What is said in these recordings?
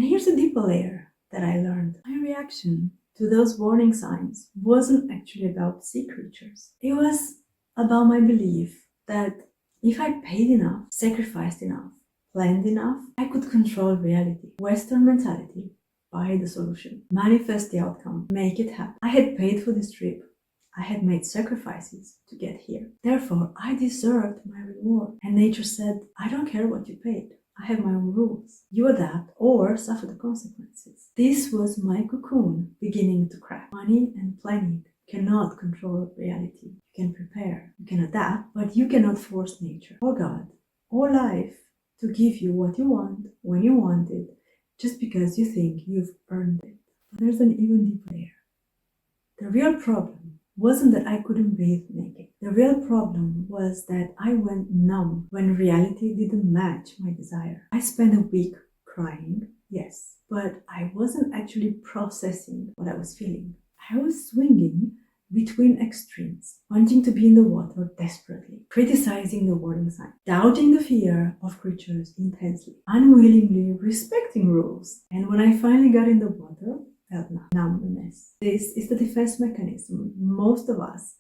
here's a deeper layer that I learned. My reaction to those warning signs wasn't actually about sea creatures. It was about my belief that if I paid enough, sacrificed enough, planned enough, I could control reality. Western mentality, buy the solution, manifest the outcome, make it happen. I had paid for this trip. I had made sacrifices to get here. Therefore, I deserved my reward. And nature said, I don't care what you paid. I have my own rules. You adapt or suffer the consequences. This was my cocoon beginning to crack. Money and planning cannot control reality. You can prepare, you can adapt, but you cannot force nature or God or life to give you what you want when you want it just because you think you've earned it. But there's an even deeper layer. The real problem wasn't that I couldn't bathe naked. The real problem was that I went numb when reality didn't match my desire. I spent a week crying, yes, but I wasn't actually processing what I was feeling. I was swinging between extremes, wanting to be in the water desperately, criticizing the warning sign, doubting the fear of creatures intensely, unwillingly respecting rules. And when I finally got in the water, felt numbness. This is the defense mechanism most of us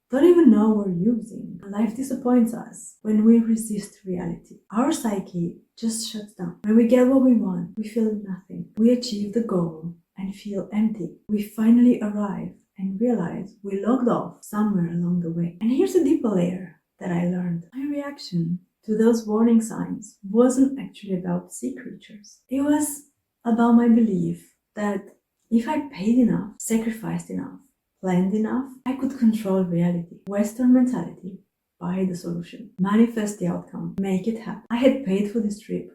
don't even know we're using. Life disappoints us when we resist reality. Our psyche just shuts down. When we get what we want, we feel nothing. We achieve the goal and feel empty. We finally arrive and realize we logged off somewhere along the way. And here's a deeper layer that I learned. My reaction to those warning signs wasn't actually about sea creatures. It was about my belief that if I paid enough, sacrificed enough, planned enough, I could control reality. Western mentality, buy the solution, manifest the outcome, make it happen. I had paid for this trip.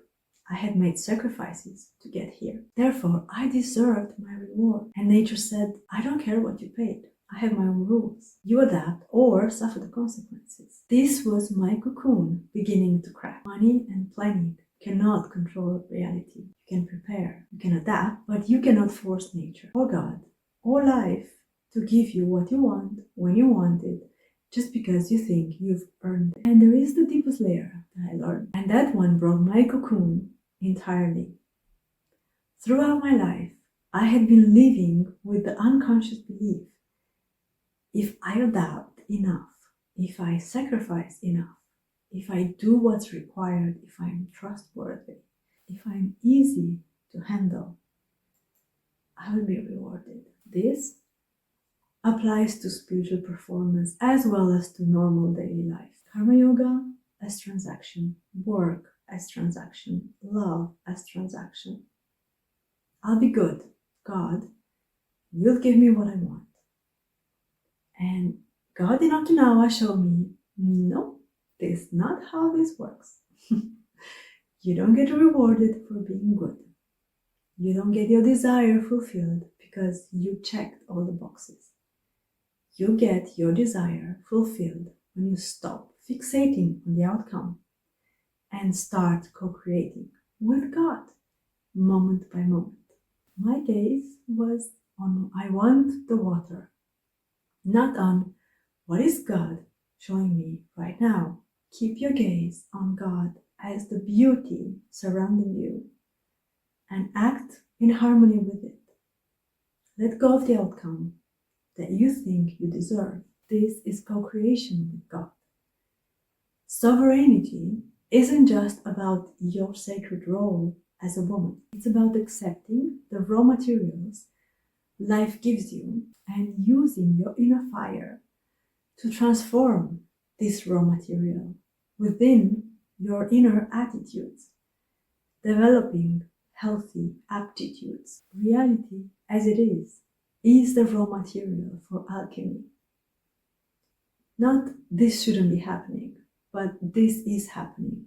I had made sacrifices to get here. Therefore, I deserved my reward. And nature said, I don't care what you paid. I have my own rules. You adapt or suffer the consequences. This was my cocoon beginning to crack. Money and planning cannot control reality. You can prepare, you can adapt, but you cannot force nature or God or life to give you what you want when you want it just because you think you've earned it. And there is the deepest layer that I learned, and that one broke my cocoon entirely. Throughout my life, I had been living with the unconscious belief: if I adapt enough, if I sacrifice enough, if I do what's required, if I'm trustworthy, if I'm easy to handle, I will be rewarded. This applies to spiritual performance as well as to normal daily life. Karma yoga as transaction, work as transaction, love as transaction. I'll be good. God, you'll give me what I want. And God in Okinawa showed me, no, this is not how this works. You don't get rewarded for being good. You don't get your desire fulfilled because you checked all the boxes. You get your desire fulfilled when you stop fixating on the outcome and start co-creating with God, moment by moment. My gaze was on I want the water, not on what is God showing me right now. Keep your gaze on God as the beauty surrounding you and act in harmony with it. Let go of the outcome that you think you deserve. This is co-creation with God. Sovereignty isn't just about your sacred role as a woman. It's about accepting the raw materials life gives you and using your inner fire to transform this raw material within your inner attitudes, developing healthy aptitudes. Reality as it is the raw material for alchemy. Not this shouldn't be happening, but this is happening.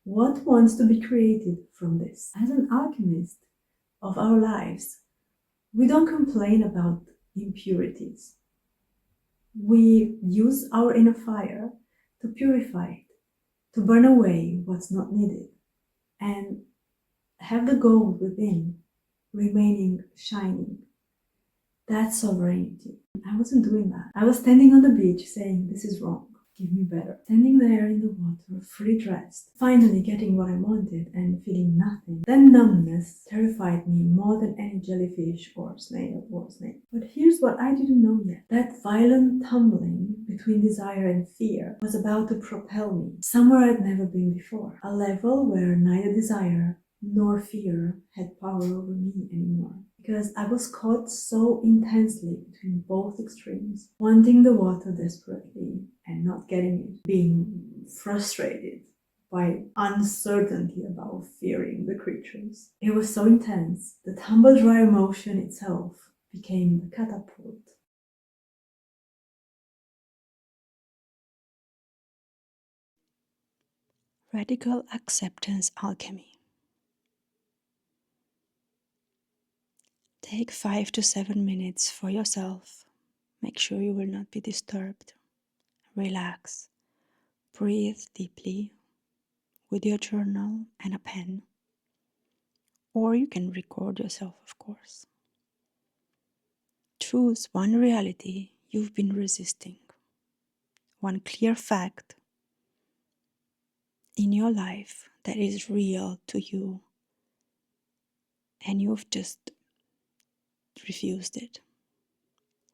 What wants to be created from this? As an alchemist of our lives, we don't complain about impurities. We use our inner fire to purify it, to burn away what's not needed, and have the gold within remaining shining. That's sovereignty. I wasn't doing that. I was standing on the beach saying, this is wrong, give me better. Standing there in the water, fully dressed, finally getting what I wanted and feeling nothing. Then numbness, terrifying than any jellyfish or snail or snake. But here's what I didn't know yet. That violent tumbling between desire and fear was about to propel me somewhere I'd never been before. A level where neither desire nor fear had power over me anymore. Because I was caught so intensely between both extremes, wanting the water desperately and not getting it, being frustrated by uncertainty about fearing the creatures. It was so intense, the tumble dry emotion itself became the catapult. Radical Acceptance Alchemy. Take 5 to 7 minutes for yourself. Make sure you will not be disturbed. Relax. Breathe deeply with your journal and a pen. Or you can record yourself, of course. Choose one reality you've been resisting. One clear fact in your life that is real to you and you've just refused it.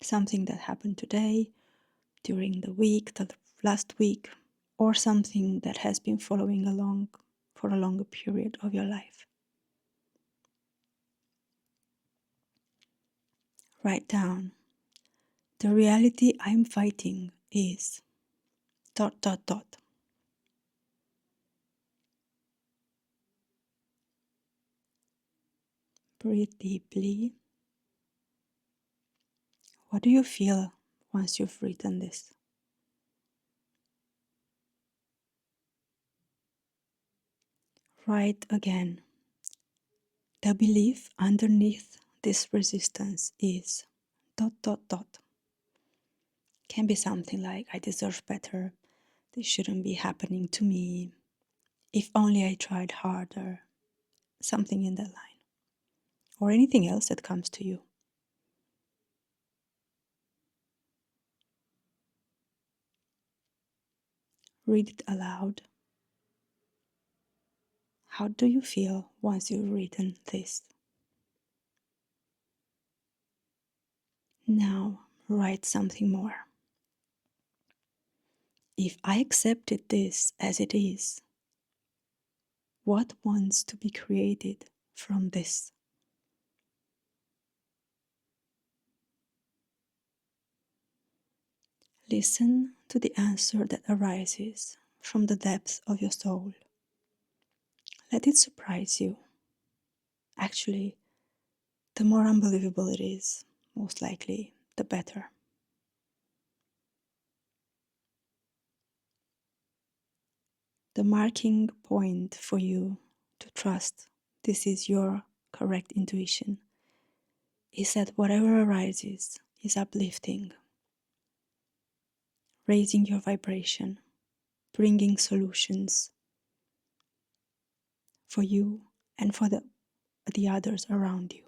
Something that happened today, during the week, the last week, or something that has been following along for a longer period of your life. Write down, the reality I'm fighting is ... Breathe deeply. What do you feel once you've written this? Write again. The belief underneath this resistance is ... Can be something like, I deserve better, this shouldn't be happening to me, if only I tried harder, something in that line, or anything else that comes to you. Read it aloud. How do you feel once you've written this? Now write something more. If I accepted this as it is, what wants to be created from this? Listen to the answer that arises from the depths of your soul. Let it surprise you. Actually, the more unbelievable it is, most likely, the better. The marking point for you to trust this is your correct intuition is that whatever arises is uplifting, raising your vibration, bringing solutions for you and for the others around you.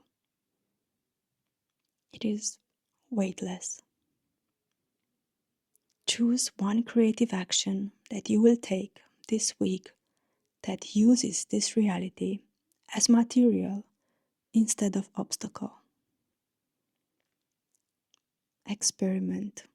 It is weightless. Choose one creative action that you will take this week that uses this reality as material instead of obstacle. Experiment